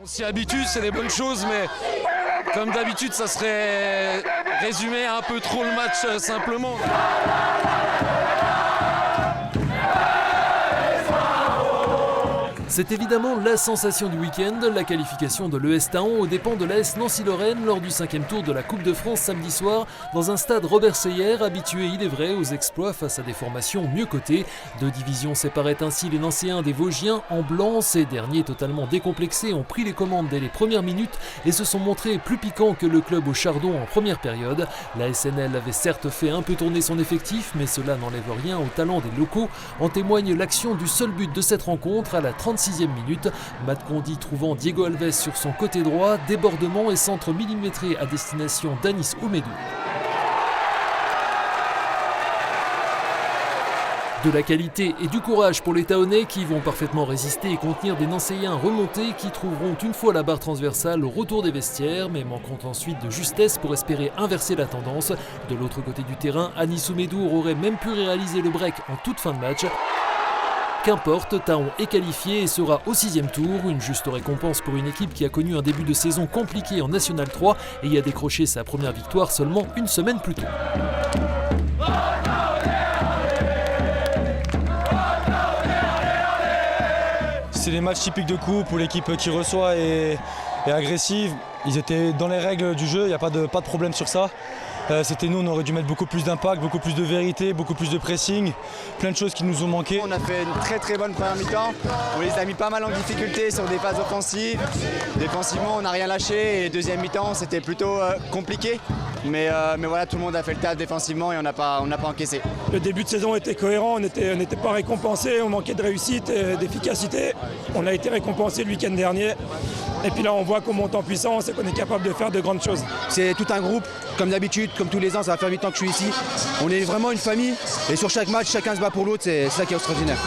On s'y habitue, c'est des bonnes choses, mais comme d'habitude, ça serait résumer un peu trop le match simplement. C'est évidemment la sensation du week-end, la qualification de l'ES Thaon aux dépens de l'AS Nancy-Lorraine lors du 5e tour de la Coupe de France samedi soir dans un stade Robert Seyer, habitué il est vrai aux exploits face à des formations mieux cotées. Deux divisions séparaient ainsi les Nancéens des Vosgiens en blanc. Ces derniers, totalement décomplexés, ont pris les commandes dès les premières minutes et se sont montrés plus piquants que le club au Chardon en première période. La SNL avait certes fait un peu tourner son effectif, mais cela n'enlève rien au talent des locaux. En témoigne l'action du seul but de cette rencontre à la 36e minute. Matt Condy trouvant Diego Alves sur son côté droit, débordement et centre millimétré à destination d'Anis Oumédou. De la qualité et du courage pour les Thaonais qui vont parfaitement résister et contenir des Nancéens remontés qui trouveront une fois la barre transversale au retour des vestiaires, mais manqueront ensuite de justesse pour espérer inverser la tendance. De l'autre côté du terrain, Anis Oumédou aurait même pu réaliser le break en toute fin de match. Qu'importe, Thaon est qualifié et sera au 6e tour, une juste récompense pour une équipe qui a connu un début de saison compliqué en National 3 et y a décroché sa première victoire seulement une semaine plus tôt. C'est les matchs typiques de coupe où l'équipe qui reçoit est agressive. Ils étaient dans les règles du jeu, il n'y a pas de problème sur ça. C'était nous, on aurait dû mettre beaucoup plus d'impact, beaucoup plus de vérité, beaucoup plus de pressing, plein de choses qui nous ont manqué. On a fait une très bonne première mi-temps, on les a mis pas mal en difficulté sur des phases offensives. Défensivement, on n'a rien lâché et deuxième mi-temps, c'était plutôt compliqué. Mais voilà, tout le monde a fait le taf défensivement et on n'a pas encaissé. Le début de saison était cohérent, on n'était pas récompensé, on manquait de réussite et d'efficacité. On a été récompensé le week-end dernier. Et puis là, on voit qu'on monte en puissance et qu'on est capable de faire de grandes choses. C'est tout un groupe, comme d'habitude, comme tous les ans, ça va faire 8 ans que je suis ici. On est vraiment une famille et sur chaque match, chacun se bat pour l'autre, c'est ça qui est extraordinaire.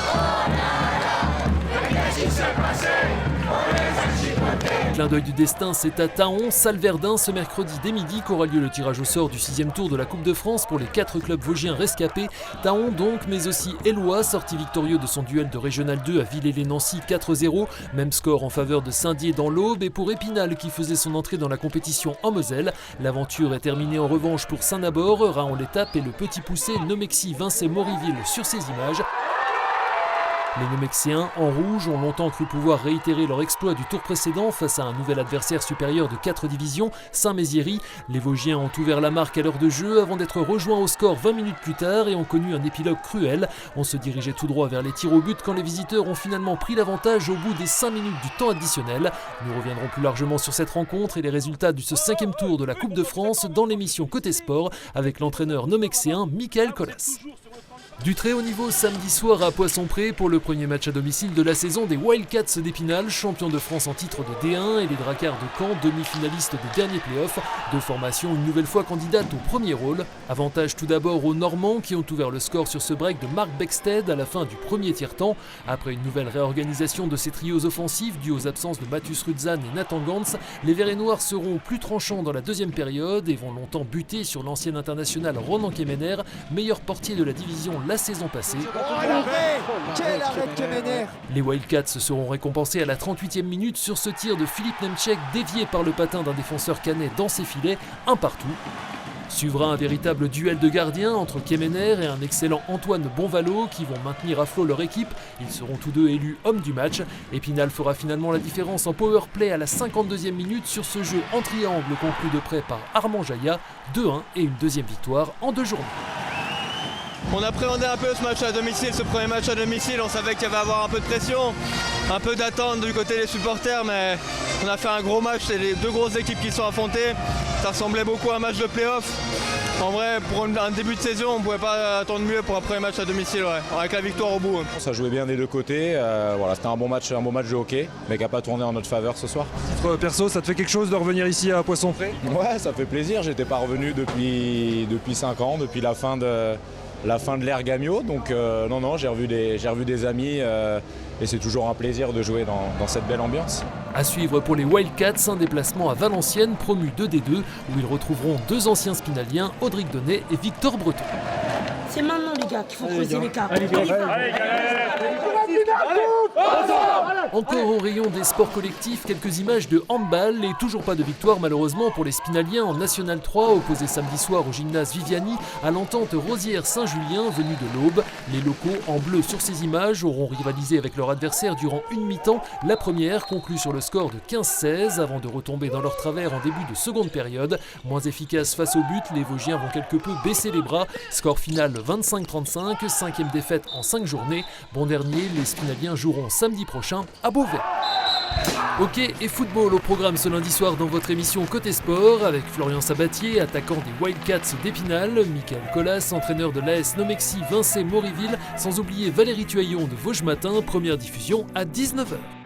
Clin d'œil du destin, c'est à Thaon, salle Verdun, ce mercredi dès midi qu'aura lieu le tirage au sort du 6e tour de la Coupe de France pour les 4 clubs vosgiens rescapés. Thaon donc, mais aussi Éloie, sorti victorieux de son duel de Régional 2 à Villers-les-Nancy 4-0. Même score en faveur de Saint-Dié dans l'Aube et pour Épinal qui faisait son entrée dans la compétition en Moselle. L'aventure est terminée en revanche pour Saint-Nabor, Raon l'étape et le petit poussé Nomexy Vincent Moriville sur ces images. Les Nomexiens, en rouge, ont longtemps cru pouvoir réitérer leur exploit du tour précédent face à un nouvel adversaire supérieur de 4 divisions, Saint-Méziéry. Les Vosgiens ont ouvert la marque à l'heure de jeu avant d'être rejoints au score 20 minutes plus tard et ont connu un épilogue cruel. On se dirigeait tout droit vers les tirs au but quand les visiteurs ont finalement pris l'avantage au bout des 5 minutes du temps additionnel. Nous reviendrons plus largement sur cette rencontre et les résultats de ce 5e tour de la Coupe de France dans l'émission Côté Sport avec l'entraîneur nomexien Michael Collas. Du très haut niveau samedi soir à Poissompré pour le premier match à domicile de la saison des Wildcats d'Épinal, champions de France en titre de D1 et les Dracards de Caen, demi-finalistes des derniers playoffs. Deux formations une nouvelle fois candidates au premier rôle. Avantage tout d'abord aux Normands qui ont ouvert le score sur ce break de Marc Beckstead à la fin du premier tiers-temps. Après une nouvelle réorganisation de ces trios offensifs due aux absences de Mathus Rudzan et Nathan Gantz, les Verts et Noirs seront plus tranchants dans la deuxième période et vont longtemps buter sur l'ancien international Ronan Kemener, meilleur portier de la division la saison passée. Quel arrêt de Kemener! Les Wildcats seront récompensés à la 38e minute sur ce tir de Philippe Nemchek dévié par le patin d'un défenseur canet dans ses filets, un partout. Suivra un véritable duel de gardiens entre Kemener et un excellent Antoine Bonvalo qui vont maintenir à flot leur équipe. Ils seront tous deux élus hommes du match. Épinal fera finalement la différence en power play à la 52e minute sur ce jeu en triangle conclu de près par Armand Jaillat. 2-1 et une deuxième victoire en 2 journées. On appréhendait un peu ce match à domicile, ce premier match à domicile, on savait qu'il y avait à avoir un peu de pression, un peu d'attente du côté des supporters, mais on a fait un gros match, c'est les deux grosses équipes qui sont affrontées, ça ressemblait beaucoup à un match de play-off. En vrai, pour un début de saison, on ne pouvait pas attendre mieux pour un premier match à domicile, avec la victoire au bout. Ça jouait bien des deux côtés, voilà, c'était un bon match de hockey, mais qui n'a pas tourné en notre faveur ce soir. Titre perso, ça te fait quelque chose de revenir ici à Poissompré? Ouais, ça fait plaisir, j'étais pas revenu depuis 5 ans, depuis la fin de l'ère Gamio, donc non, j'ai revu des amis et c'est toujours un plaisir de jouer dans cette belle ambiance. À suivre pour les Wildcats, un déplacement à Valenciennes, promu 2D2, où ils retrouveront deux anciens spinaliens, Audric Donnet et Victor Breton. C'est maintenant les gars qu'il faut creuser les cartes. Allez, Encore au rayon des sports collectifs, quelques images de handball et toujours pas de victoire malheureusement pour les Spinaliens en National 3, opposés samedi soir au gymnase Viviani à l'entente Rosières-Saint-Julien venue de l'Aube. Les locaux en bleu sur ces images auront rivalisé avec leur adversaire durant une mi-temps. La première conclut sur le score de 15-16 avant de retomber dans leur travers en début de seconde période. Moins efficaces face au but, les Vosgiens vont quelque peu baisser les bras. Score final 25-35, cinquième défaite en 5 journées. Bon dernier, les Spinaliens joueront samedi prochain à Beauvais. Hockey et football au programme ce lundi soir dans votre émission Côté Sport avec Florian Sabatier, attaquant des Wildcats d'Épinal, Michael Collas, entraîneur de l'AS Nomexy Vincey Moriville, sans oublier Valérie Tuaillon de Vosges Matin, première diffusion à 19h.